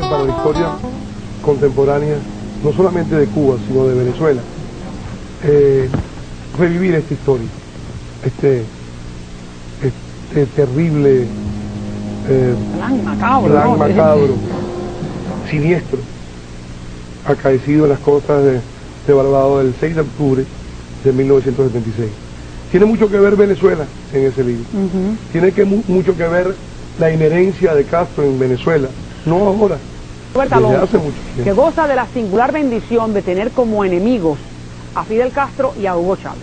para la historia contemporánea, no solamente de Cuba, sino de Venezuela, revivir esta historia, este terrible plan macabro, siniestro, acaecido en las costas de Barbados el 6 de octubre de 1976. Tiene mucho que ver Venezuela en ese libro. Tiene mucho que ver la inherencia de Castro en Venezuela, no ahora, desde hace mucho tiempo. Que goza de la singular bendición de tener como enemigos a Fidel Castro y a Hugo Chávez.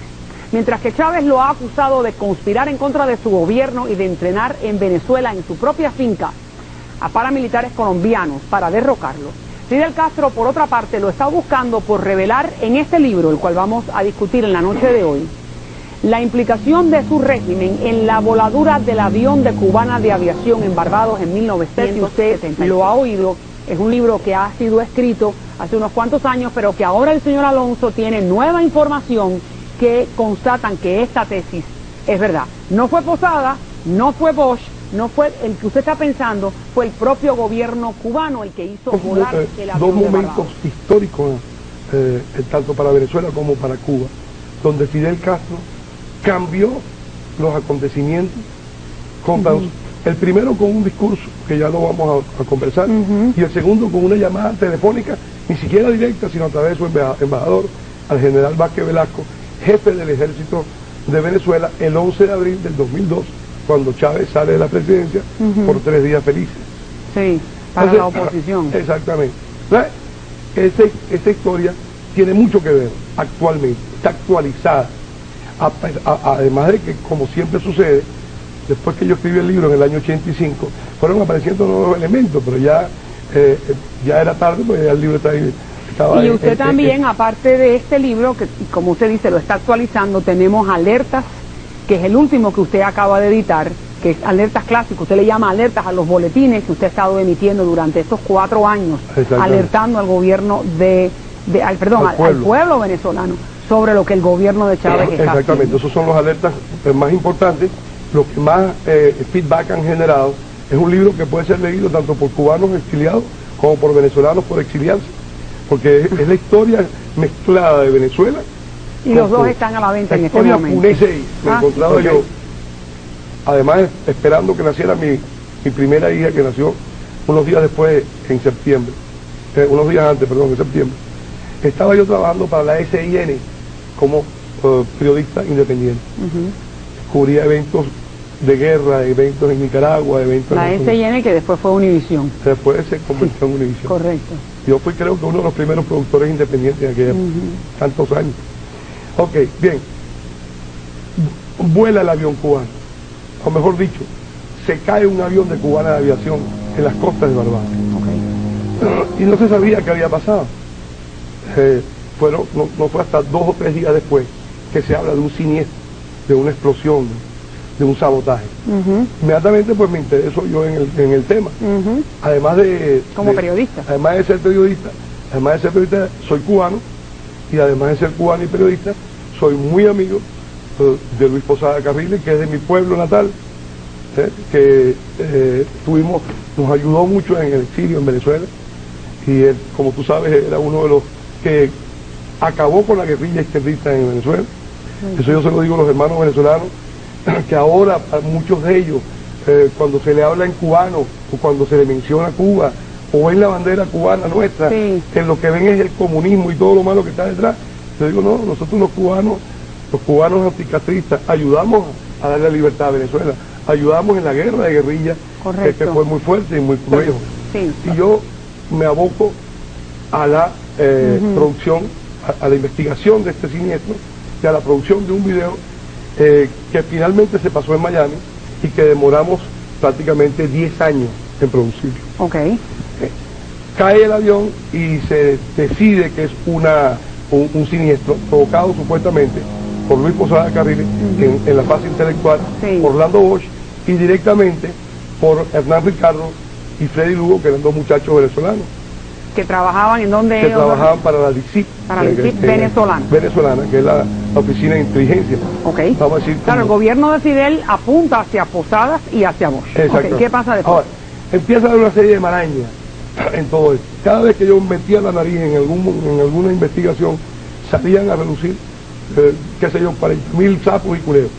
Mientras que Chávez lo ha acusado de conspirar en contra de su gobierno y de entrenar en Venezuela, en su propia finca, a paramilitares colombianos para derrocarlo, Fidel Castro, por otra parte, lo está buscando por revelar en este libro, el cual vamos a discutir en la noche de hoy, la implicación de su régimen en la voladura del avión de Cubana de Aviación en Barbados en 1976. Usted lo ha oído, es un libro que ha sido escrito hace unos cuantos años, pero que ahora el señor Alonso tiene nueva información que constatan que esta tesis es verdad. No fue Posada, no fue Bosch, no fue el que usted está pensando, fue el propio gobierno cubano el que hizo volar el avión. Dos momentos históricos, tanto para Venezuela como para Cuba, donde Fidel Castro cambió los acontecimientos, el primero con un discurso, que ya lo vamos a conversar, y el segundo con una llamada telefónica, ni siquiera directa, sino a través de su embajador, al general Vázquez Velasco, jefe del ejército de Venezuela, el 11 de abril del 2002, cuando Chávez sale de la presidencia por 3 días felices. Sí, para la oposición. Exactamente. Esta historia tiene mucho que ver actualmente, está actualizada. Además de que, como siempre sucede, después que yo escribí el libro en el año 85, fueron apareciendo nuevos elementos, pero ya era tarde, porque ya el libro estaba y usted también, aparte de este libro, que como usted dice, lo está actualizando, tenemos Alertas, que es el último que usted acaba de editar, que es Alertas Clásicos. Usted le llama alertas a los boletines que usted ha estado emitiendo durante estos 4 años, alertando al gobierno al pueblo venezolano sobre lo que el gobierno de Chávez está Exactamente, haciendo. Esos son los alertas más importantes, los que más feedback han generado. Es un libro que puede ser leído tanto por cubanos exiliados como por venezolanos por exiliarse, porque es la historia mezclada de Venezuela. Y los dos están a la venta en este momento. Me encontraba yo, además esperando que naciera mi primera hija, que nació unos días después, en septiembre, unos días antes, perdón, en septiembre. Estaba yo trabajando para la SIN como periodista independiente. Cubría eventos de guerra, eventos en Nicaragua, eventos... La SIN, que después fue Univisión. Después se convirtió en Univisión. Correcto. Yo fui, creo que uno de los primeros productores independientes de aquella tantos años. Ok, bien. Vuela el avión cubano. O mejor dicho, se cae un avión de Cubana de Aviación en las costas de Barbados. Y no se sabía qué había pasado. No fue hasta 2 o 3 días después que se habla de un siniestro, de una explosión, de un sabotaje. Inmediatamente pues me intereso yo en el tema. Además de... Como periodista. Además de ser periodista, soy cubano, y además de ser cubano y periodista, soy muy amigo de Luis Posada Carriles, que es de mi pueblo natal, que nos ayudó mucho en el exilio en Venezuela, y él, como tú sabes, era uno de los que acabó con la guerrilla izquierdista en Venezuela. Eso yo se lo digo a los hermanos venezolanos, que ahora a muchos de ellos, cuando se le habla en cubano, o cuando se le menciona Cuba, o en la bandera cubana nuestra, que lo que ven es el comunismo y todo lo malo que está detrás, yo digo, no, nosotros los cubanos anticastristas, ayudamos a darle libertad a Venezuela, ayudamos en la guerra de guerrilla, que fue muy fuerte y muy cruel. Y yo me aboco a la producción, a la investigación de este siniestro, y a la producción de un video que finalmente se pasó en Miami y que demoramos prácticamente 10 años en producirlo. Cae el avión y se decide que es un siniestro provocado supuestamente por Luis Posada Carriles en la fase intelectual, por Orlando Bosch, y directamente por Hernán Ricardo y Freddy Lugo, que eran 2 muchachos venezolanos. Que trabajaban en donde que trabajaban para la DICIP, venezolana, que es la oficina de inteligencia. Vamos a decir, claro, el gobierno de Fidel apunta hacia Posadas y hacia Bosch. ¿Qué pasa después? Ahora, empieza a haber una serie de marañas en todo esto. Cada vez que yo metía la nariz en alguna investigación, salían a relucir, qué sé yo, 40.000 sapos y culeos.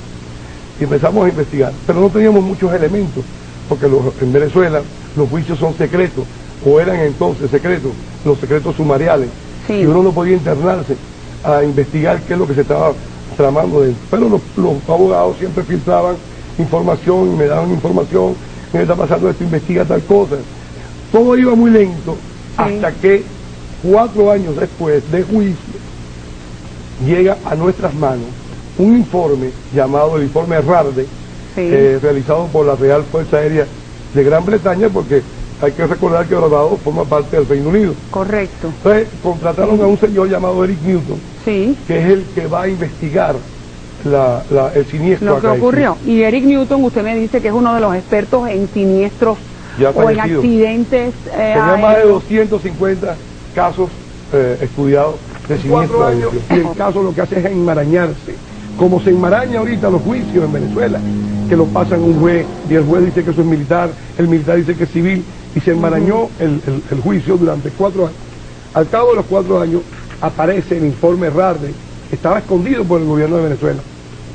Y empezamos a investigar, pero no teníamos muchos elementos, porque en Venezuela los juicios son secretos, o eran entonces secretos, los secretos sumariales, y uno no podía internarse a investigar qué es lo que se estaba tramando dentro. Pero los abogados siempre filtraban información y me daban información, me está pasando esto, investiga tal cosa. Todo iba muy lento, hasta que 4 años después de juicio llega a nuestras manos un informe llamado el informe Rarde, realizado por la Real Fuerza Aérea de Gran Bretaña, porque hay que recordar que Barbados forma parte del Reino Unido. Correcto. Entonces contrataron a un señor llamado Eric Newton, que es el que va a investigar el siniestro. Lo que ocurrió. Y Eric Newton, usted me dice que es uno de los expertos en siniestros o en accidentes. Tenía más de 250 casos estudiados de siniestros. 4 años, y el caso lo que hace es enmarañarse. Como se enmaraña ahorita los juicios en Venezuela, que lo pasan un juez y el juez dice que eso es militar, el militar dice que es civil, y se enmarañó el juicio durante 4 años. Al cabo de los 4 años aparece el informe Rarde, que estaba escondido por el gobierno de Venezuela,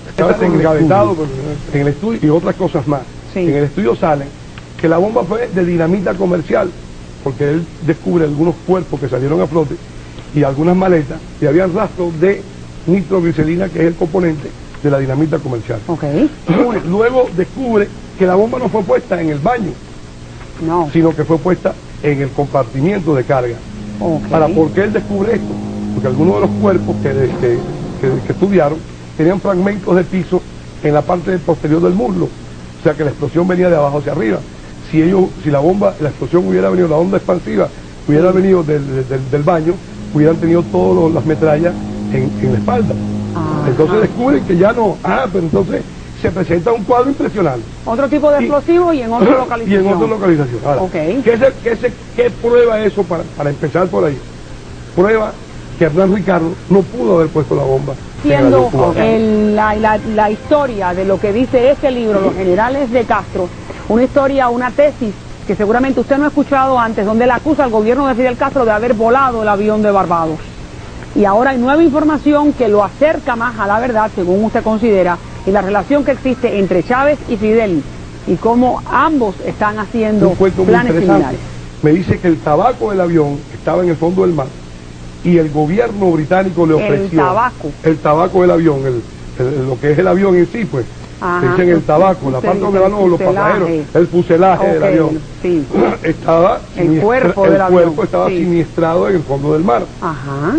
estaba engavetado en el estudio y otras cosas más. En el estudio sale que la bomba fue de dinamita comercial, porque él descubre algunos cuerpos que salieron a flote y algunas maletas, y había rastros de nitroglicerina, que es el componente de la dinamita comercial. Luego descubre que la bomba no fue puesta en el baño, sino que fue puesta en el compartimiento de carga. ¿Por qué él descubre esto? Porque algunos de los cuerpos que estudiaron tenían fragmentos de piso en la parte posterior del muslo, o sea que la explosión venía de abajo hacia arriba. Si la explosión hubiera venido, la onda expansiva hubiera venido del baño, hubieran tenido todas las metrallas en la espalda. Entonces descubren que ya no, pero entonces se presenta un cuadro impresionante. Otro tipo de explosivo y en otra localización. Y en otra localización. Ahora, ¿qué prueba eso para empezar por ahí? Prueba que Hernán Ricardo no pudo haber puesto la bomba. Siendo la historia de lo que dice este libro, Los Generales de Castro, una historia, una tesis que seguramente usted no ha escuchado antes, donde él acusa al gobierno de Fidel Castro de haber volado el avión de Barbados. Y ahora hay nueva información que lo acerca más a la verdad, según usted considera, y la relación que existe entre Chávez y Fidel, y cómo ambos están haciendo planes similares. Me dice que el tabaco del avión estaba en el fondo del mar, y el gobierno británico le ofreció el tabaco del avión, lo que es el avión en sí, pues. Dicen el tabaco, la parte donde van los pasajeros, el fuselaje del avión. El cuerpo estaba siniestrado en el fondo del mar.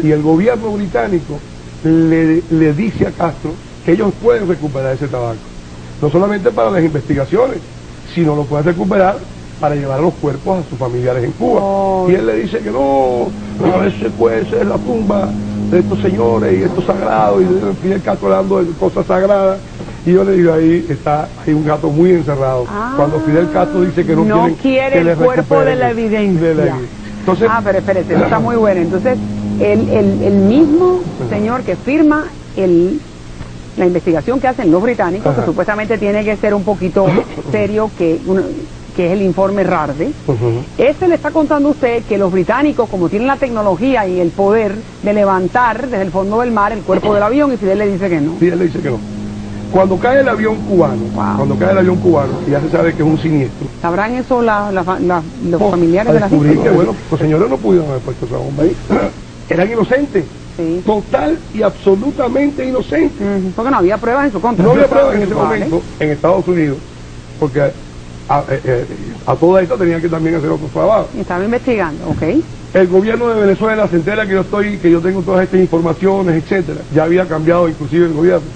Y el gobierno británico le dice a Castro que ellos pueden recuperar ese tabaco. No solamente para las investigaciones, sino lo pueden recuperar para llevar los cuerpos a sus familiares en Cuba. Y él le dice que no, esa es la tumba de estos señores y estos sagrados, y Fidel Castro hablando de cosas sagradas. Y yo le digo, hay un gato muy encerrado. Cuando Fidel Castro dice que no quiere el cuerpo de la evidencia. Entonces, pero espérate, eso está muy bueno. Entonces, el mismo señor que firma la investigación que hacen los británicos, que supuestamente tiene que ser un poquito serio, que es el informe Rarde, ese le está contando a usted que los británicos, como tienen la tecnología y el poder de levantar desde el fondo del mar el cuerpo del avión, y Fidel le dice que no. Fidel le dice que no. Cuando cae el avión cubano, y ya se sabe que es un siniestro. ¿Sabrán eso los familiares de la gente? Que bueno, los señores no pudieron haber puesto esa bomba ahí. Eran inocentes. Total y absolutamente inocentes. Porque no había pruebas en su contra. No había pruebas en ese momento en Estados Unidos, porque a toda esta tenían que también hacer otros trabajos. Estaba investigando, El gobierno de Venezuela se entera que yo tengo todas estas informaciones, etcétera. Ya había cambiado inclusive el gobierno.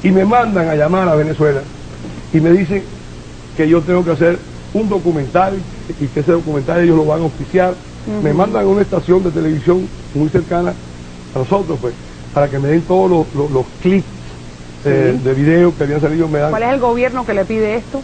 Y me mandan a llamar a Venezuela y me dicen que yo tengo que hacer un documental y que ese documental ellos lo van a auspiciar. Me mandan a una estación de televisión muy cercana a nosotros, pues, para que me den todos los clips de videos que habían salido. ¿Cuál es el gobierno que le pide esto?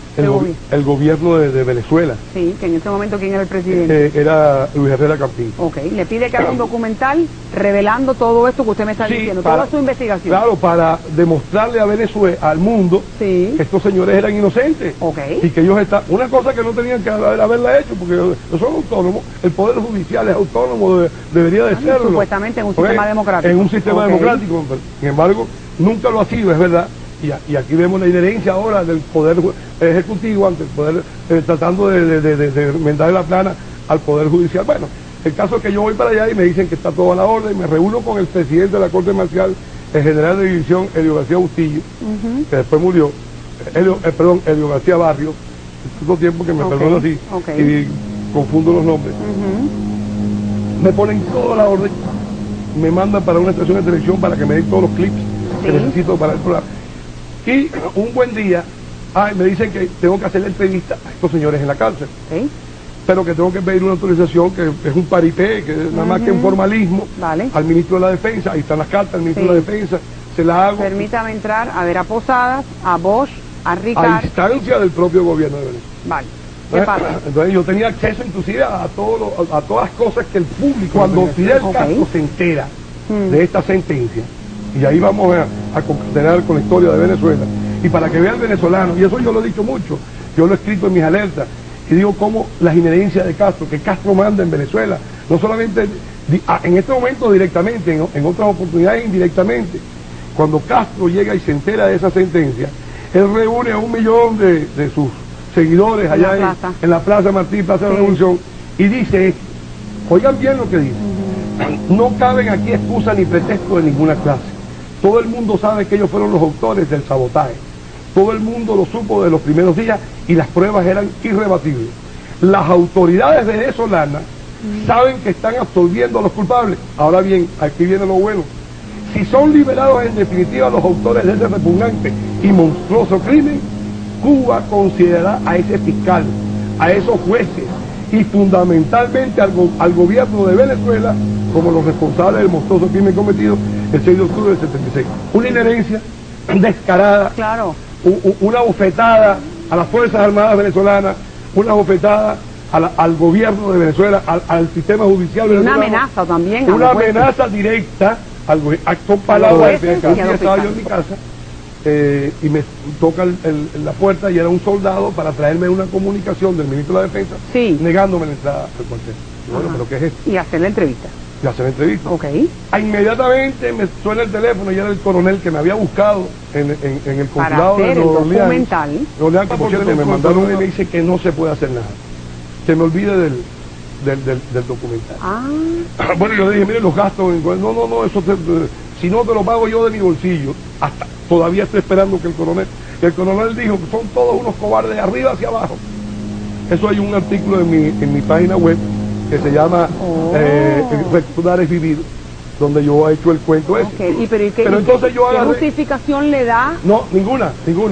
El gobierno de Venezuela. Sí, que en ese momento, ¿quién era el presidente? Era Luis Herrera Campín. Ok, le pide que haga un documental revelando todo esto que usted me está diciendo, toda su investigación. Claro, para demostrarle a Venezuela, al mundo, que estos señores eran inocentes. Y que ellos están, una cosa que no tenían que haberla hecho, porque ellos son autónomos, el Poder Judicial es autónomo, debería de serlo. Supuestamente en un sistema democrático. En un sistema democrático, sin embargo, nunca lo ha sido, es verdad. Y aquí vemos la inherencia ahora del Poder Ejecutivo ante el Poder, tratando de enmendar la plana al Poder Judicial. Bueno, el caso es que yo voy para allá y me dicen que está todo a la orden, me reúno con el presidente de la Corte Marcial, el general de división, Elio García Bustillo, que después murió, Elio García Barrio, todo tiempo que me perdono así, y confundo los nombres. Me ponen toda la orden, me mandan para una estación de televisión para que me den todos los clips que necesito para el programa. Y un buen día, me dicen que tengo que hacerle entrevista a estos señores en la cárcel. Pero que tengo que pedir una autorización, que es un paripé, que es nada más que un formalismo, al ministro de la Defensa. Ahí están las cartas, al ministro de la Defensa, se la hago. Permítame entrar a ver a Posadas, a Bosch, a Ricard. A instancia del propio gobierno de Venezuela. Vale. ¿Qué pasa? Entonces yo tenía acceso inclusive a todas las cosas que el público, cuando Fidel Castro se entera de esta sentencia, y ahí vamos a concatenar con la historia de Venezuela, y para que vea el venezolano, y eso yo lo he dicho mucho, yo lo he escrito en mis alertas, y digo cómo las inherencias de Castro, que Castro manda en Venezuela, no solamente en este momento directamente, en otras oportunidades indirectamente. Cuando Castro llega y se entera de esa sentencia, él reúne a 1 millón de sus seguidores allá en la Plaza Martín, Plaza de la Revolución, y dice esto, oigan bien lo que dice, no caben aquí excusas ni pretextos de ninguna clase, todo el mundo sabe que ellos fueron los autores del sabotaje, todo el mundo lo supo de los primeros días y las pruebas eran irrebatibles. Las autoridades venezolanas saben que están absolviendo a los culpables. Ahora bien, aquí viene lo bueno, si son liberados en definitiva los autores de ese repugnante y monstruoso crimen, Cuba considerará a ese fiscal, a esos jueces y fundamentalmente al gobierno de Venezuela como los responsables del monstruoso crimen cometido el 6 de octubre del 76. Una inherencia descarada, una bofetada a las Fuerzas Armadas venezolanas, una bofetada al gobierno de Venezuela, al sistema judicial venezolano. Una amenaza también. Una amenaza directa al gobierno. Son palabras de estaba yo en mi casa. Y me toca la puerta y era un soldado para traerme una comunicación del ministro de la Defensa negándome la entrada al cuartel. Bueno, pero ¿qué es esto? Y hacer la entrevista. Y hacer la entrevista. Inmediatamente me suena el teléfono y era el coronel que me había buscado en el consulado de Nueva Orleans. Por cierto, me mandaron y me dice que no se puede hacer nada. Que me olvide del documental. Bueno, yo le dije, mire, los gastos, no, eso si no te lo pago yo de mi bolsillo. Hasta todavía estoy esperando que el coronel dijo que son todos unos cobardes de arriba hacia abajo. Eso hay un artículo en mi página web que se llama Recordar es Vivir, donde yo he hecho el cuento ese. Pero entonces yo agarré... ¿Qué justificación le da? No, ninguna.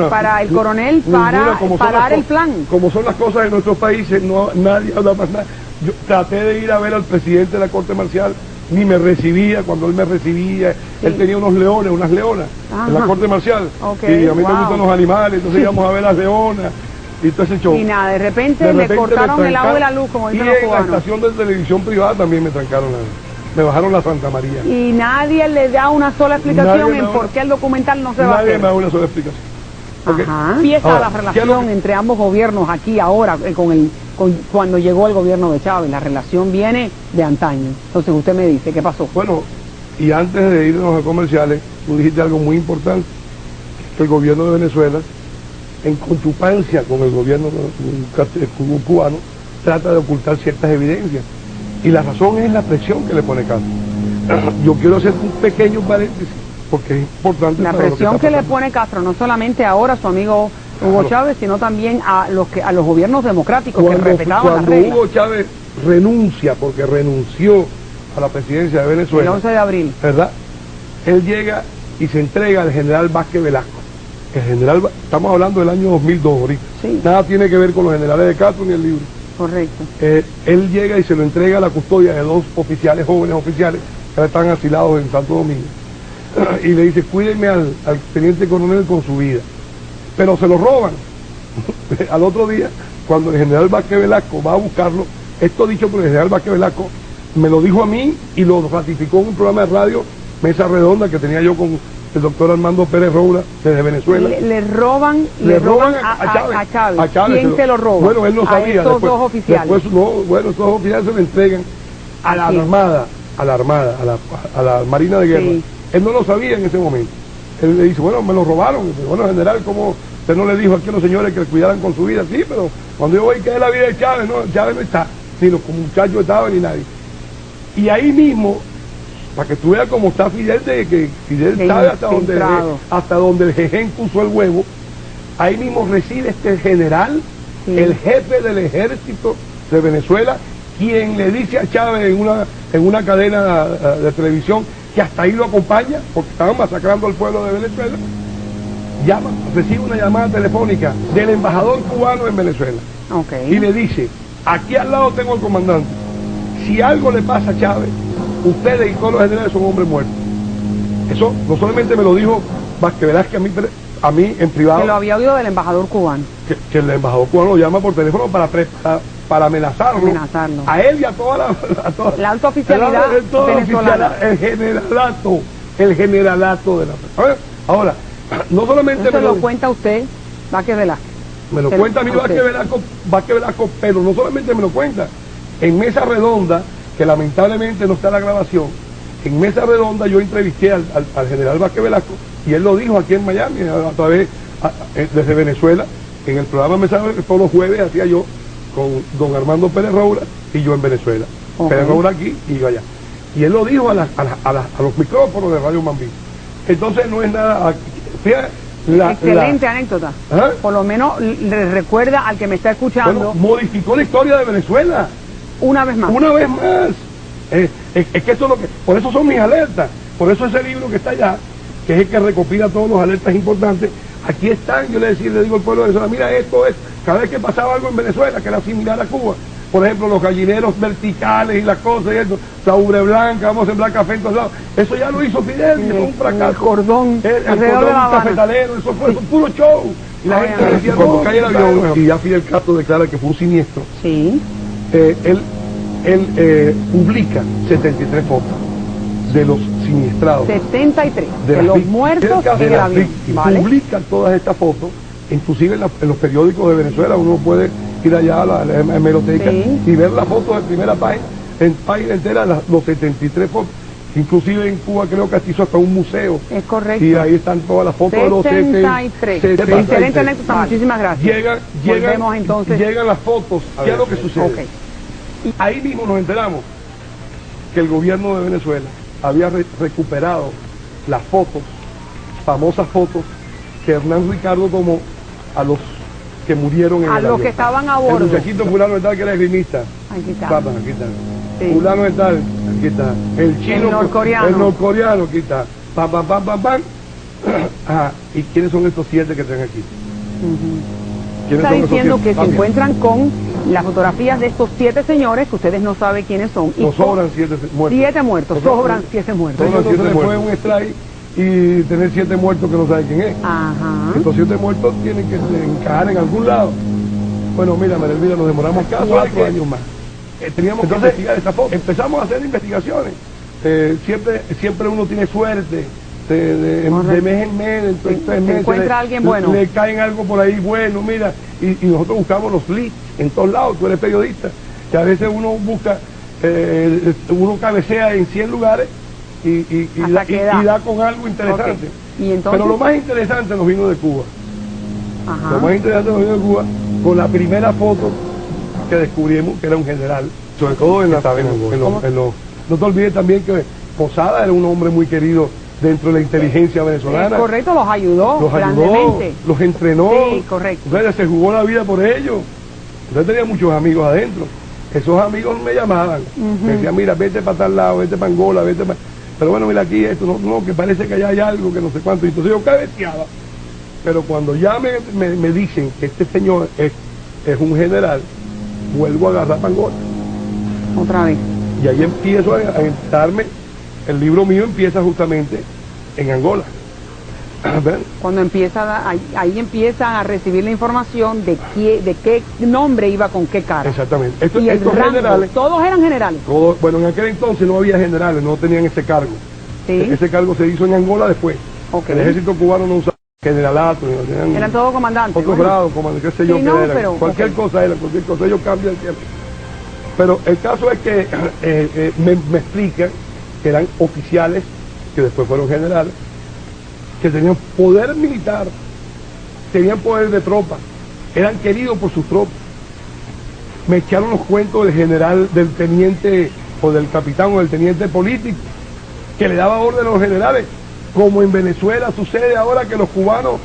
Para el coronel, para dar el plan. Como son las cosas en nuestros países, nadie habla más nada. Yo traté de ir a ver al presidente de la Corte Marcial, ni me recibía. Cuando él me recibía, él tenía unas leonas en la Corte Marcial, y a mí me gustan los animales, entonces íbamos a ver las leonas y todo ese show. Y nada, de repente le cortaron el agua y la luz, como dicen los cubanos. Y en la estación de televisión privada también me trancaron me bajaron la Santa María. Y nadie le da una sola explicación en por qué el documental no se va a hacer. Nadie me da una sola explicación. Empieza la relación entre ambos gobiernos aquí ahora, cuando llegó el gobierno de Chávez. La relación viene de antaño. Entonces usted me dice, ¿qué pasó? Bueno, y antes de irnos a comerciales, tú dijiste algo muy importante, que el gobierno de Venezuela, en conchupancia con el gobierno cubano, trata de ocultar ciertas evidencias. Y la razón es la presión que le pone Castro. Yo quiero hacer un pequeño paréntesis, porque es importante. La presión que le pone Castro, no solamente ahora a su amigo Hugo Chávez, sino también a los gobiernos democráticos que respetaban las reglas. Cuando Hugo Chávez renuncia, porque renunció a la presidencia de Venezuela, el 11 de abril, ¿verdad? Él llega y se entrega al general Vázquez Velasco. El general, estamos hablando del año 2002 ahorita. Nada tiene que ver con los generales de Castro ni el libro. Correcto. Él llega y se lo entrega a la custodia de 2 jóvenes oficiales, que están asilados en Santo Domingo. y le dice, cuídenme al teniente coronel con su vida. Pero se lo roban. Al otro día, cuando el general Vázquez Velasco va a buscarlo, esto dicho por el general Vázquez Velasco, me lo dijo a mí y lo ratificó en un programa de radio, Mesa Redonda, que tenía yo con el doctor Armando Pérez Roura, desde Venezuela. Le roban a Chávez. ¿Quién se lo roba? Bueno, él no sabía. A estos dos oficiales. Bueno, estos dos oficiales se lo entregan a la Armada, a la Marina de Guerra. Sí. Él no lo sabía en ese momento. Él le dice, bueno, me lo robaron. Dice, bueno, general, ¿cómo usted no le dijo aquí a los señores que cuidaran con su vida? Sí, pero cuando yo voy que es la vida de Chávez, no, Chávez no está, ni los muchachos estaban, ni nadie. Y ahí mismo, para que tú veas cómo está Fidel, de que Fidel sabe hasta donde el Jején puso el huevo, ahí mismo recibe este general, el jefe del ejército de Venezuela, quien le dice a Chávez en una cadena de televisión que hasta ahí lo acompaña, porque estaban masacrando al pueblo de Venezuela, recibe una llamada telefónica del embajador cubano en Venezuela, y le dice, aquí al lado tengo al comandante, si algo le pasa a Chávez, ustedes y todos los generales son hombres muertos. Eso no solamente me lo dijo Vázquez Velázquez a mí en privado. Que lo había oído del embajador cubano. Que el embajador cubano lo llama por teléfono para amenazarlo. A él y a toda la alta oficialidad venezolana. El generalato de la... Ahora, no solamente eso lo cuenta usted, Vázquez Velázquez. Me lo cuenta a mí Vázquez Velasco, pero no solamente me lo cuenta. En Mesa Redonda, que lamentablemente no está en la grabación, en Mesa Redonda yo entrevisté al general Vázquez Velasco y él lo dijo aquí en Miami, desde Venezuela, en el programa Mesa Redonda, todos los jueves hacía yo con don Armando Pérez Roura y yo en Venezuela. Pérez Roura aquí y yo allá. Y él lo dijo a los micrófonos de Radio Mambí. Entonces no es nada... Excelente anécdota. Por lo menos le recuerda al que me está escuchando. Bueno, modificó la historia de Venezuela. Una vez más. Una vez más. Es que eso es lo que... Por eso son mis alertas. Por eso ese libro que está allá, que es el que recopila todos los alertas importantes, aquí están. Yo le digo al pueblo de Venezuela, mira, esto es... Cada vez que pasaba algo en Venezuela, que era similar a Cuba, por ejemplo, los gallineros verticales y las cosas y eso, la ubre blanca, vamos a sembrar café en todos lados, eso ya lo hizo Fidel, y fue un fracaso. El cordón, el cordón cafetalero, eso fue puro show. Y la gente decía, cuando cae el avión, y ya Fidel Castro declara que fue un siniestro, él publica 73 fotos de los siniestrados. 73, de los muertos en el avión. Publica todas estas fotos, inclusive en los periódicos de Venezuela, uno puede ir allá a la hemeroteca y ver las fotos de primera página, en página entera, los 73 fotos. Inclusive en Cuba creo que hizo hasta un museo. Es correcto. Y ahí están todas las fotos de los 73. Excelente anécdota, muchísimas gracias. Llegan las fotos, ¿qué es lo que sucede? Y ahí mismo nos enteramos que el gobierno de Venezuela había recuperado las fotos, famosas fotos, que Hernán Ricardo tomó a los que murieron en el avión. A los que estaban a bordo. El muchachito fulano de tal que era esgrimista. Aquí está. Papá, aquí está. Sí. Fulano de tal, aquí está. El chino. El norcoreano. El norcoreano, aquí está. Pam, pam, pam, pam, pam. ¿Y quiénes son estos 7 que están aquí? Está diciendo que se encuentran con las fotografías de estos 7 señores, que ustedes no saben quiénes son. Nos sobran 7 muertos. 7 muertos, sobran 7 muertos. Entonces se le fue un strike y tener 7 muertos que no sabe quién es. Estos 7 muertos tienen que encajar en algún lado. Bueno, mira, María, nos demoramos 4 años más. Teníamos que investigar esta foto. Empezamos a hacer investigaciones. Siempre uno tiene suerte. De mes en mes, en 3 meses, encuentra alguien bueno. Le caen algo por ahí bueno, mira, y nosotros buscamos los leads en todos lados. Tú eres periodista, que a veces uno busca, uno cabecea en 100 lugares y da con algo interesante. ¿Y entonces? Pero lo más interesante nos vino de Cuba. Lo más interesante nos vino de Cuba con la primera foto que descubrimos, que era un general, sobre todo en no te olvides también que Posada era un hombre muy querido dentro de la inteligencia venezolana. Correcto, los ayudó grandemente. Los entrenó. Sí, correcto. Entonces se jugó la vida por ellos. Entonces tenía muchos amigos adentro. Esos amigos me llamaban. Me decían, mira, vete para tal lado, vete para Angola, vete para... Pero bueno, mira aquí esto, no, que parece que allá hay algo, que no sé cuánto. Entonces yo cabeceaba. Pero cuando ya me dicen que este señor es un general, vuelvo a agarrar para Angola. Otra vez. Y ahí empiezo a entrarme. El libro mío empieza justamente en Angola. ¿Ven? Cuando ahí empiezan a recibir la información de qué nombre iba con qué cara. Exactamente. Y el Estos rango, generales, todos eran generales. bueno, en aquel entonces no había generales, no tenían ese cargo. Sí. Ese cargo se hizo en Angola después. Okay. El ejército cubano no usaba generalato, eran todos comandantes. Otros grados, qué sé yo, sí, qué no, eran. pero, cualquier cosa era, cualquier cosa, ellos cambian siempre. Pero el caso es que me explican que eran oficiales, que después fueron generales, que tenían poder militar, tenían poder de tropa, eran queridos por sus tropas. Me echaron los cuentos del general, del teniente, o del capitán, o del teniente político, que le daba orden a los generales, como en Venezuela sucede ahora que los cubanos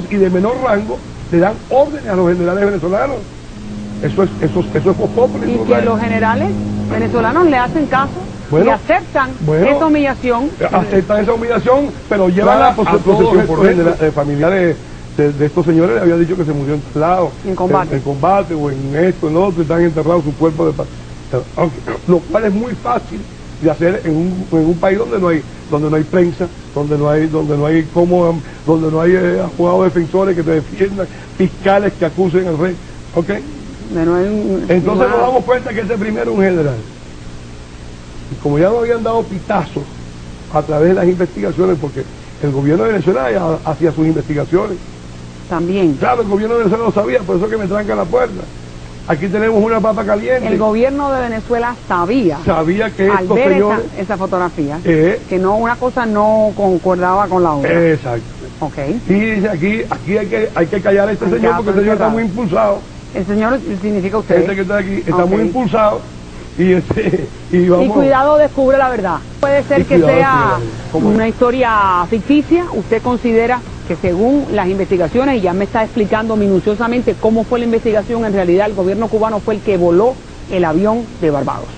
y de menor rango le dan órdenes a los generales venezolanos. Eso es voz populi. Y que los generales venezolanos le hacen caso y aceptan esa humillación. Aceptan esa humillación, pero llevan a todos estos familiares de estos señores, le había dicho que se murió en combate o en esto, en lo otro, están enterrados sus cuerpos de paz. Lo cual es muy fácil de hacer en un país donde no hay prensa, donde no hay abogados defensores que te defiendan, fiscales que acusen al rey. ¿Okay? Entonces nos damos cuenta que ese primero es un general. Y como ya nos habían dado pitazos a través de las investigaciones, porque el gobierno de Venezuela ya hacía sus investigaciones. También. Claro, el gobierno de Venezuela lo sabía, por eso que me tranca la puerta. Aquí tenemos una papa caliente. El gobierno de Venezuela sabía que al estos ver señores... esa fotografía, que no, una cosa no concordaba con la otra. Exacto. Okay. Y dice aquí hay que callar a este señor, porque el señor está muy impulsado. El señor significa usted. Este que está aquí está muy impulsado. Y vamos. Y cuidado, descubre la verdad. Puede ser que sea una historia ficticia. Usted considera que según las investigaciones, y ya me está explicando minuciosamente cómo fue la investigación, en realidad el gobierno cubano fue el que voló el avión de Barbados,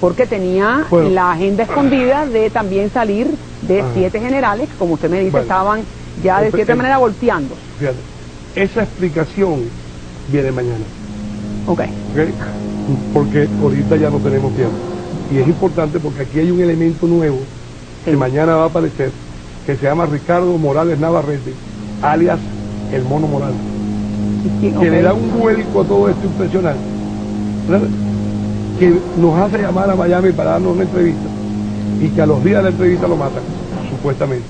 porque tenía la agenda escondida de también salir de 7 generales, como usted me dice, estaban ya de cierta manera volteando. Fíjate, esa explicación viene mañana. Okay. Porque ahorita ya no tenemos tiempo. Y es importante porque aquí hay un elemento nuevo que mañana va a aparecer, que se llama Ricardo Morales Navarrete, alias el Mono Morales, que le da un vuelco a todo esto impresionante, ¿verdad? Que nos hace llamar a Miami para darnos una entrevista y que a los días de la entrevista lo matan, supuestamente.